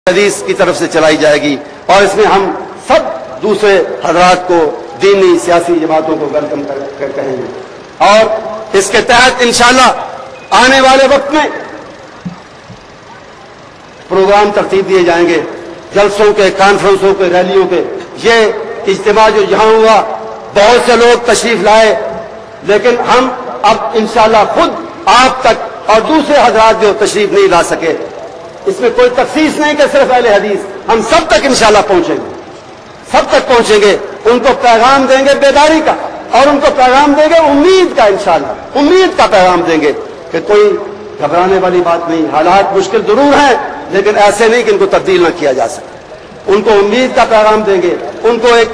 حدیث کی طرف سے چلائی جائے گی اور اس میں ہم سب دوسرے حضرات کو دینی سیاسی جماعتوں کو ویلکم کر کہیں گے اور اس کے تحت انشاءاللہ آنے والے وقت میں پروگرام ترتیب دیے جائیں گے، جلسوں کے، کانفرنسوں کے، ریلیوں کے۔ یہ اجتماع جو یہاں ہوا بہت سے لوگ تشریف لائے، لیکن ہم اب انشاءاللہ خود آپ تک اور دوسرے حضرات جو تشریف نہیں لا سکے، اس میں کوئی تخصیص نہیں کہ صرف اہل حدیث، ہم سب تک انشاءاللہ پہنچیں گے، سب تک پہنچیں گے، ان کو پیغام دیں گے بیداری کا اور ان کو پیغام دیں گے امید کا، انشاءاللہ امید کا پیغام دیں گے کہ کوئی گھبرانے والی بات نہیں، حالات مشکل ضرور ہیں لیکن ایسے نہیں کہ ان کو تبدیل نہ کیا جا سکے۔ ان کو امید کا پیغام دیں گے، ان کو ایک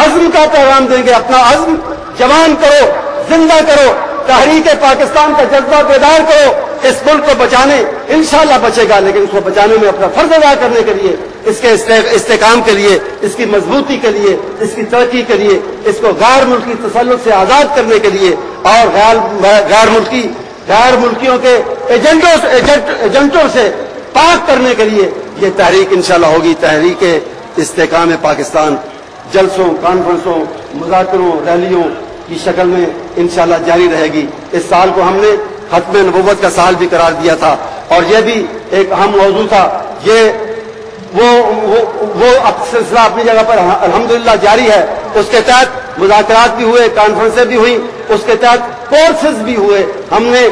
عزم کا پیغام دیں گے، اپنا عزم جوان کرو، زندہ کرو، تحریک پاکستان کا جذبہ بیدار کرو، اس ملک کو بچانے انشاءاللہ بچے گا، لیکن اس کو بچانے میں اپنا فرض ادا کرنے کے لیے، اس کے استحکام کے لیے، اس کی مضبوطی کے لیے، اس کی ترقی کے لیے، اس کو غیر ملکی تسلط سے آزاد کرنے کے لیے اور غیر ملکیوں کے ایجنٹوں سے پاک کرنے کے لیے یہ تحریک انشاءاللہ ہوگی۔ تحریک استحکام پاکستان جلسوں، کانفرنسوں، مذاکروں، ریلیوں کی شکل میں انشاءاللہ جاری رہے گی۔ اس سال کو ہم نے ختم نبوت کا سال بھی قرار دیا تھا اور یہ بھی ایک اہم موضوع تھا۔ وہ سلسلہ اپنی جگہ پر الحمدللہ جاری ہے۔ اس کے تحت مذاکرات بھی ہوئے، کانفرنسیں بھی ہوئی، اس کے تحت کورسز بھی ہوئے۔ ہم نے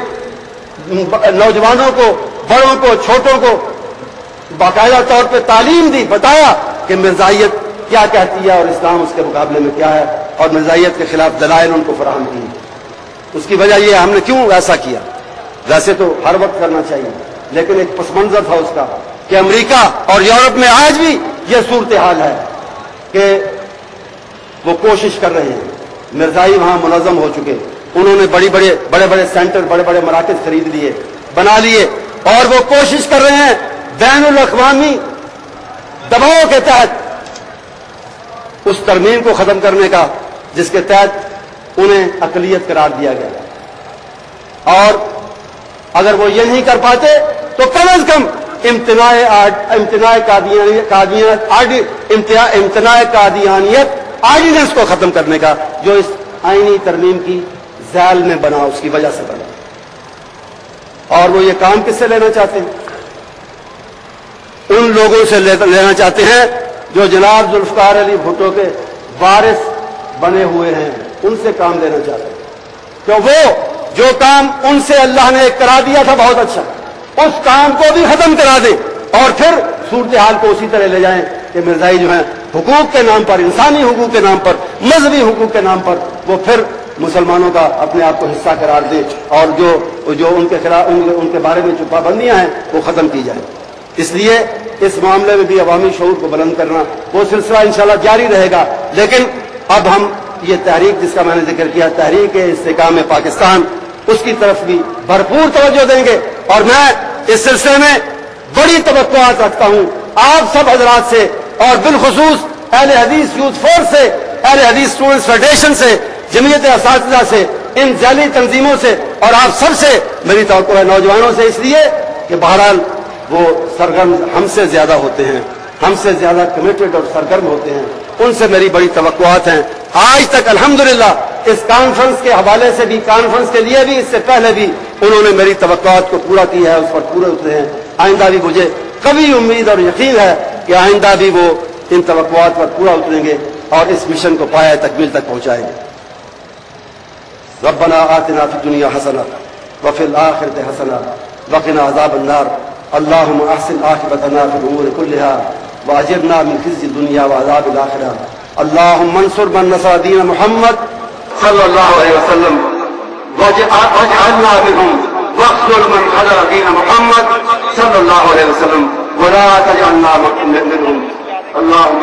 نوجوانوں کو، بڑوں کو، چھوٹوں کو باقاعدہ طور پہ تعلیم دی، بتایا کہ مرزائیت کیا کہتی ہے اور اسلام اس کے مقابلے میں کیا ہے، اور مرزائیت کے خلاف دلائل ان کو فراہم کی۔ اس کی وجہ یہ ہم نے کیوں ایسا کیا، ویسے تو ہر وقت کرنا چاہیے، لیکن ایک پس منظر تھا اس کا کہ امریکہ اور یورپ میں آج بھی یہ صورتحال ہے کہ وہ کوشش کر رہے ہیں، مرزائی وہاں منظم ہو چکے، انہوں نے بڑے بڑے سینٹر، بڑے بڑے مراکز خرید لیے، بنا لیے، اور وہ کوشش کر رہے ہیں بین الاقوامی دباؤ کے تحت اس ترمیم کو ختم کرنے کا جس کے تحت انہیں اقلیت قرار دیا گیا، اور اگر وہ یہ نہیں کر پاتے تو کم از کم امتناع قادیانیت آرڈیننس کو ختم کرنے کا جو اس آئینی ترمیم کی ذیل میں بنا، اس کی وجہ سے بنا۔ اور وہ یہ کام کس سے لینا چاہتے ہیں؟ ان لوگوں سے لینا چاہتے ہیں جو جناب ذوالفقار علی بھٹو کے وارث بنے ہوئے ہیں، ان سے کام لینا چاہتے ہیں کہ وہ جو کام ان سے اللہ نے کرا دیا تھا بہت اچھا، اس کام کو بھی ختم کرا دیں اور پھر صورتحال کو اسی طرح لے جائیں کہ مرزائی جو ہیں حقوق کے نام پر، انسانی حقوق کے نام پر، مذہبی حقوق کے نام پر وہ پھر مسلمانوں کا اپنے آپ کو حصہ قرار دیں اور جو ان کے خلاف ان کے بارے میں جو پابندیاں ہیں وہ ختم کی جائیں۔ اس لیے اس معاملے میں بھی عوامی شعور کو بلند کرنا وہ سلسلہ انشاءاللہ جاری رہے گا، لیکن اب ہم یہ تحریک جس کا میں نے ذکر کیا، تحریک استحکام پاکستان، اس کی طرف بھی بھرپور توجہ دیں گے، اور میں اس سلسلے میں بڑی توقعات رکھتا ہوں آپ سب حضرات سے، اور بالخصوص اہل حدیث یوتھ فورس سے، اہل حدیث اسٹوڈنٹس فیڈریشن سے، جمعیت اساتذہ سے، ان ذیلی تنظیموں سے، اور آپ سب سے میری توقع ہے، نوجوانوں سے، اس لیے کہ بہرحال وہ سرگرم ہم سے زیادہ ہوتے ہیں، ہم سے زیادہ کمیٹڈ اور سرگرم ہوتے ہیں، ان سے میری بڑی توقعات ہیں۔ آج تک الحمدللہ اس کانفرنس کے حوالے سے بھی، کانفرنس کے لیے بھی، اس سے پہلے بھی انہوں نے میری توقعات کو پورا کیا ہے، اس پر پورے اترے ہیں۔ آئندہ بھی مجھے قوی امید اور یقین ہے کہ آئندہ بھی وہ ان توقعات پر پورا اتریں گے اور اس مشن کو پایہ تکمیل تک پہنچائیں گے۔ ربنا آتنا فی الدنیا حسنہ وفی الآخرۃ حسنہ وقنا عذاب النار اللهم احسن عاقبتنا في الامور كلها واجرنا من خزي الدنيا وعذاب الاخره اللهم انصر من نصر دين محمد صلى الله عليه وسلم واجعلنا منهم واخذل من خذل دين محمد صلى الله عليه وسلم ولا تجعلنا منهم اللهم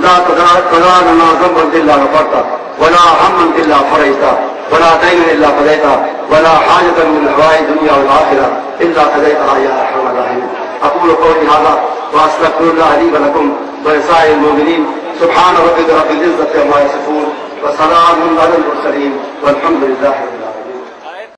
لا تدع لنا ذنبا الا غفرته ولا هما الا فرجته ولا دينا الا قضيته ولا حاجة من حوائج الدنيا والآخرة إلا قضيتها يا أرحم الراحمين أقول قولي هذا وأستغفر الله لي ولكم ولسائر المؤمنين سبحان ربك رب العزة عما يصفون وسلام على المرسلين والحمد لله رب العالمين.